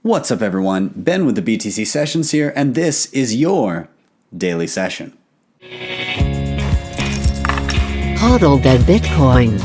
What's up, everyone? Ben with the BTC Sessions here, and this is your daily session. Hodl that Bitcoin.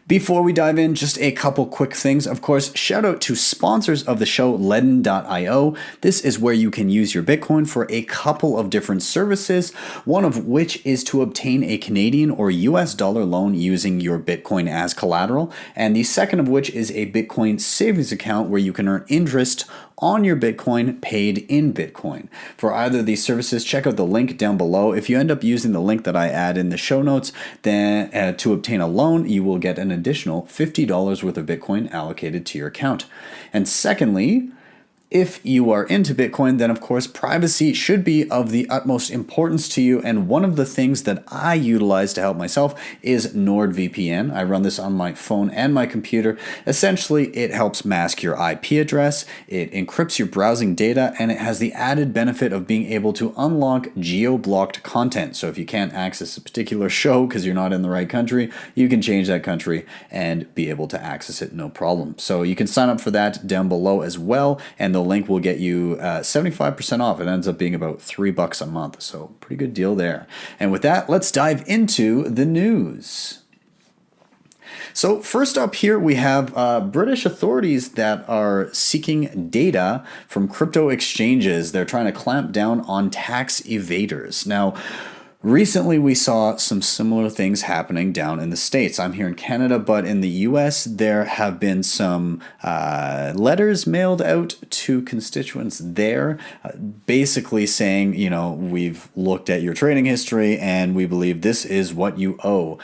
Before we dive in, just a couple quick things. Of course, shout out to sponsors of the show, Ledn.io. This is where you can use your Bitcoin for a couple of different services, one of which is to obtain a Canadian or US dollar loan using your Bitcoin as collateral, and the second of which is a Bitcoin savings account where you can earn interest on your Bitcoin paid in Bitcoin. For either of these services, check out the link down below. If you end up using the link that I add in the show notes, then to obtain a loan, you will get an additional $50 worth of Bitcoin allocated to your account. And secondly, if you are into Bitcoin, then of course privacy should be of the utmost importance to you, and one of the things that I utilize to help myself is NordVPN. I run this on my phone and my computer. Essentially, it helps mask your IP address, it encrypts your browsing data, and it has the added benefit of being able to unlock geo-blocked content. So if you can't access a particular show because you're not in the right country, you can change that country and be able to access it no problem. So you can sign up for that down below as well, and the link will get you 75% off. It ends up being about $3 a month, so pretty good deal there. And with that, let's dive into the news. So first up here, we have British authorities that are seeking data from crypto exchanges. They're trying to clamp down on tax evaders. Now, recently, we saw some similar things happening down in the States. I'm here in Canada, but in the US, there have been some letters mailed out to constituents there, basically saying, you know, we've looked at your trading history and we believe this is what you owe.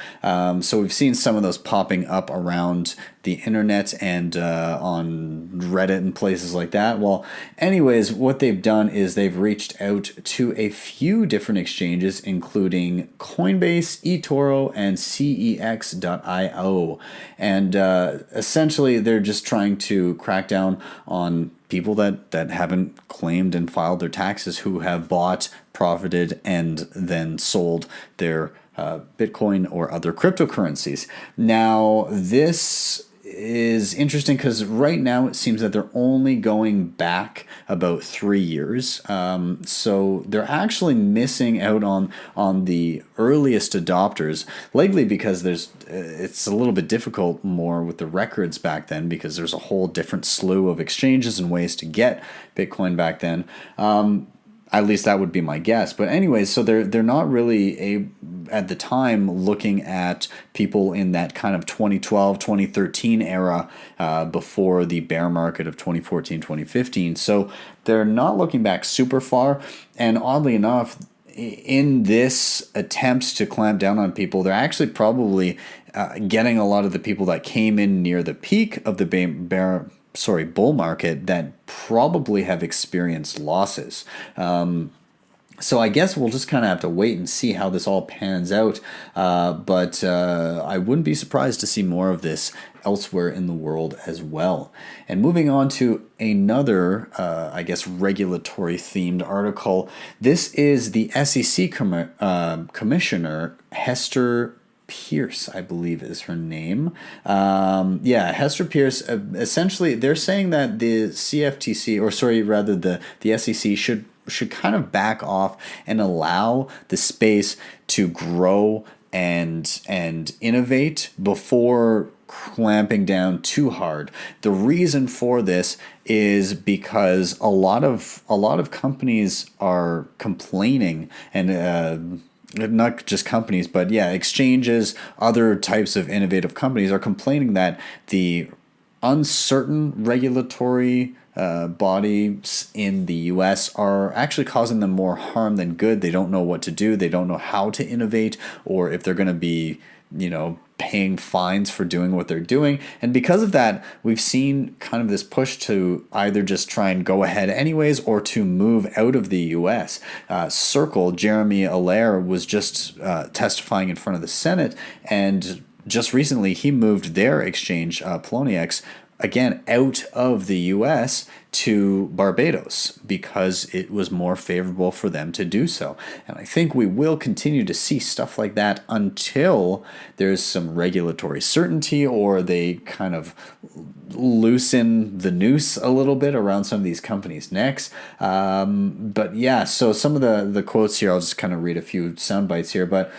So we've seen some of those popping up around the internet and on Reddit and places like that. Well, anyways, what they've done is they've reached out to a few different exchanges, including Coinbase, eToro, and CEX.io. And essentially, they're just trying to crack down on people that haven't claimed and filed their taxes, who have bought, profited, and then sold their Bitcoin or other cryptocurrencies. Now, this is interesting because right now it seems that they're only going back about 3 years. So they're actually missing out on the earliest adopters, likely because it's a little bit difficult more with the records back then, because there's a whole different slew of exchanges and ways to get Bitcoin back then. At least that would be my guess. But anyways, so they're not really at the time looking at people in that kind of 2012, 2013 era before the bear market of 2014, 2015. So they're not looking back super far. And oddly enough, in this attempt to clamp down on people, they're actually probably getting a lot of the people that came in near the peak of the bull market that probably have experienced losses. So I guess we'll just kind of have to wait and see how this all pans out. But I wouldn't be surprised to see more of this elsewhere in the world as well. And moving on to another, I guess, regulatory themed article. This is the SEC Commissioner, Hester Pierce, I believe is her name. Hester Pierce. Essentially, they're saying that the CFTC, or sorry, rather the SEC should kind of back off and allow the space to grow and innovate before clamping down too hard. The reason for this is because a lot of companies are complaining, and not just companies, but exchanges, other types of innovative companies are complaining that the uncertain regulatory bodies in the US are actually causing them more harm than good. They don't know what to do. They don't know how to innovate, or if they're going to be, paying fines for doing what they're doing. And because of that, we've seen kind of this push to either just try and go ahead anyways, or to move out of the US. Circle, Jeremy Allaire, was just testifying in front of the Senate, and just recently he moved their exchange, Poloniex, again out of the US to Barbados because it was more favorable for them to do so. And I think we will continue to see stuff like that until there's some regulatory certainty or they kind of loosen the noose a little bit around some of these companies' necks. But yeah, so some of the quotes here, I'll just kind of read a few sound bites here. But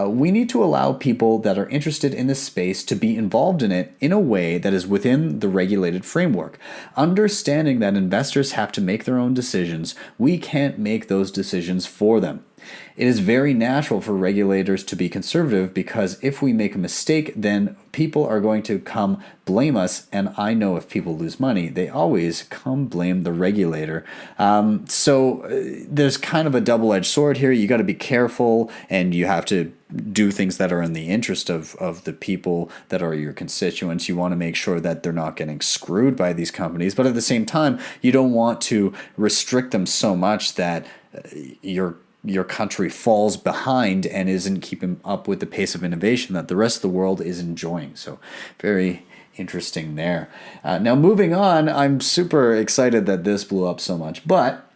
we need to allow people that are interested in this space to be involved in it in a way that is within the regulated framework. Understanding that investors have to make their own decisions, we can't make those decisions for them. It is very natural for regulators to be conservative because if we make a mistake, then people are going to come blame us. And I know if people lose money, they always come blame the regulator. So there's kind of a double-edged sword here. You got to be careful and you have to do things that are in the interest of the people that are your constituents. You want to make sure that they're not getting screwed by these companies. But at the same time, you don't want to restrict them so much that your country falls behind and isn't keeping up with the pace of innovation that the rest of the world is enjoying. So very interesting there. Now moving on, I'm super excited that this blew up so much. But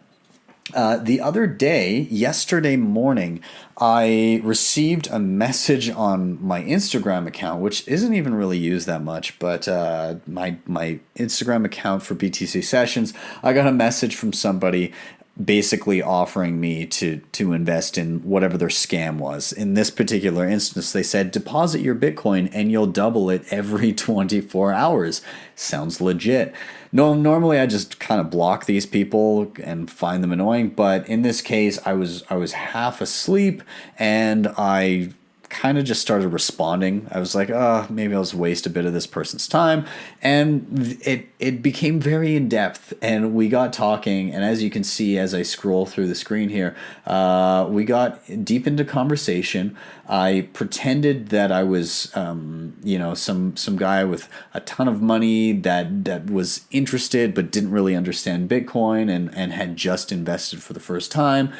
the other day, yesterday morning, I received a message on my Instagram account, which isn't even really used that much, but my Instagram account for BTC Sessions, I got a message from somebody basically offering me to invest in whatever their scam was. In this particular instance, they said, deposit your Bitcoin and you'll double it every 24 hours. Sounds legit. No, normally I just kind of block these people and find them annoying, but in this case, I was half asleep and I kind of just started responding. I was like, maybe I'll just waste a bit of this person's time. And it became very in-depth and we got talking. And as you can see, as I scroll through the screen here, we got deep into conversation. I pretended that I was, some guy with a ton of money that was interested but didn't really understand Bitcoin and had just invested for the first time.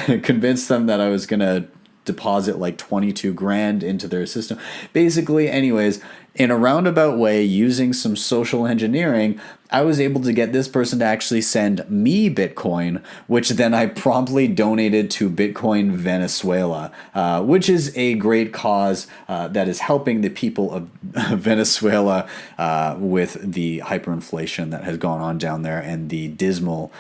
Convinced them that I was going to deposit like 22 grand into their system. Basically, anyways, in a roundabout way, using some social engineering, I was able to get this person to actually send me Bitcoin, which then I promptly donated to Bitcoin Venezuela, which is a great cause that is helping the people of Venezuela with the hyperinflation that has gone on down there and the dismal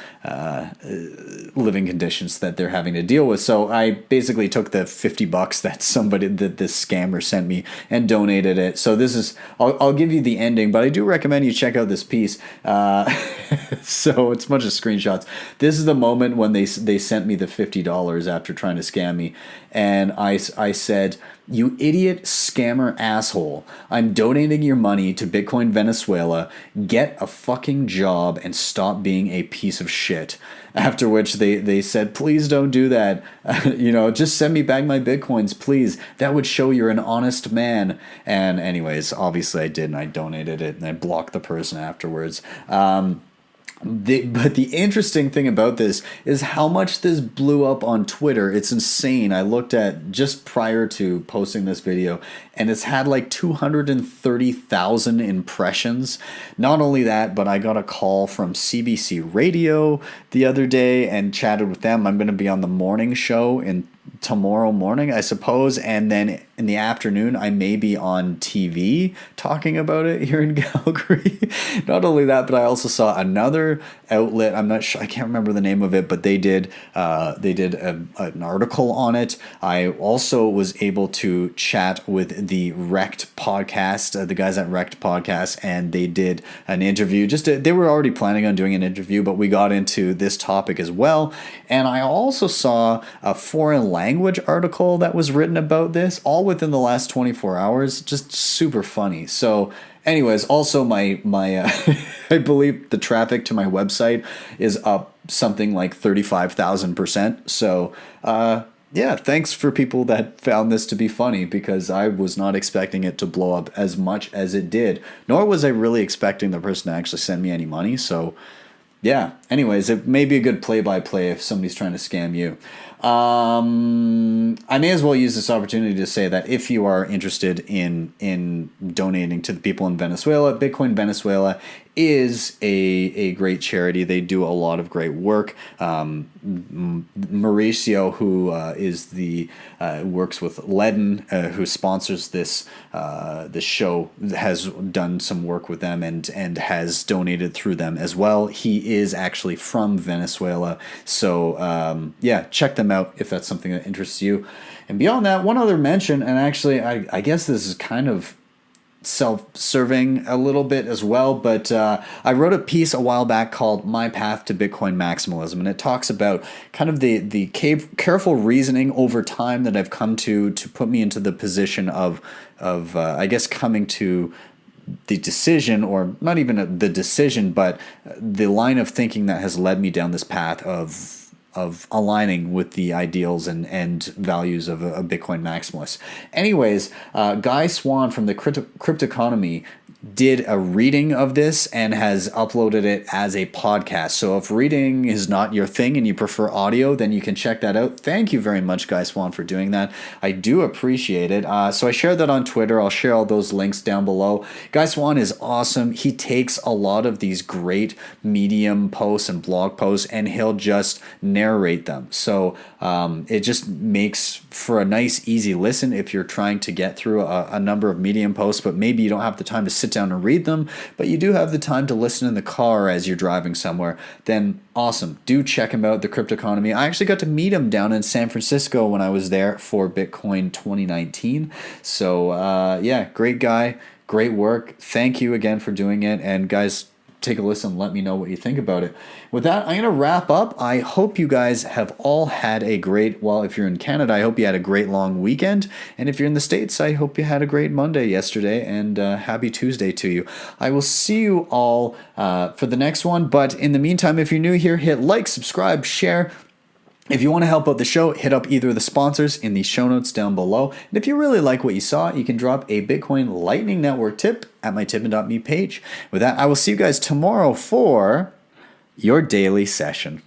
living conditions that they're having to deal with. So I basically took the $50 that this scammer sent me and donated it. So this is, I'll give you the ending, but I do recommend you check out this piece. So it's a bunch of screenshots. This is the moment when they sent me the $50 after trying to scam me. And I said, you idiot scammer asshole, I'm donating your money to Bitcoin Venezuela. Get a fucking job and stop being a piece of shit. After which they said, please don't do that. Just send me back my Bitcoins, please. That would show you're an honest man. And anyways, obviously I did, and I donated it, and I blocked the person afterwards. But the interesting thing about this is how much this blew up on Twitter. It's insane. I looked at just prior to posting this video, and it's had like 230,000 impressions. Not only that, but I got a call from CBC Radio the other day and chatted with them. I'm going to be on the morning show tomorrow morning, I suppose, and then in the afternoon I may be on TV talking about it here in Calgary. Not only that, but I also saw another outlet, I'm not sure, I can't remember the name of it, but they did an article on it. I also was able to chat with the REKT Podcast, the guys at REKT Podcast, and they did an interview. They were already planning on doing an interview, but we got into this topic as well. And I also saw a foreign language article that was written about this, all within the last 24 hours. Just super funny. So anyways, also my I believe the traffic to my website is up something like 35,000%. So yeah, thanks for people that found this to be funny, because I was not expecting it to blow up as much as it did, nor was I really expecting the person to actually send me any money. So yeah, anyways, it may be a good play-by-play if somebody's trying to scam you. I may as well use this opportunity to say that if you are interested in donating to the people in Venezuela, Bitcoin Venezuela is a great charity. They do a lot of great work. Mauricio, who is the works with Ledn, who sponsors this show, has done some work with them and has donated through them as well. He is actually from Venezuela, so yeah, check them out if that's something that interests you. And beyond that, one other mention, and actually I guess this is kind of self-serving a little bit as well, but I wrote a piece a while back called My Path to Bitcoin Maximalism, and it talks about kind of the careful reasoning over time that I've come to put me into the position of I guess coming to the decision, or not even the decision, but the line of thinking that has led me down this path of aligning with the ideals and values of a Bitcoin maximalist. Anyways, Guy Swann from the Cryptoconomy did a reading of this and has uploaded it as a podcast. So if reading is not your thing and you prefer audio, then you can check that out. Thank you very much, Guy Swann, for doing that. I do appreciate it. So I shared that on Twitter. I'll share all those links down below. Guy Swann is awesome. He takes a lot of these great Medium posts and blog posts and he'll just narrate them. So it just makes for a nice, easy listen if you're trying to get through a number of Medium posts, but maybe you don't have the time to sit down and read them, but you do have the time to listen in the car as you're driving somewhere, then awesome. Do check him out, the Cryptoconomy. I actually got to meet him down in San Francisco when I was there for Bitcoin 2019. So yeah, great guy, great work. Thank you again for doing it. And guys, take a listen. Let me know what you think about it. With that, I'm going to wrap up. I hope you guys have all had a great, well, if you're in Canada, I hope you had a great long weekend. And if you're in the States, I hope you had a great Monday yesterday, and happy Tuesday to you. I will see you all for the next one. But in the meantime, if you're new here, hit like, subscribe, share. If you want to help out the show, hit up either of the sponsors in the show notes down below. And if you really like what you saw, you can drop a Bitcoin Lightning Network tip at my tippin.me page. With that, I will see you guys tomorrow for your daily session.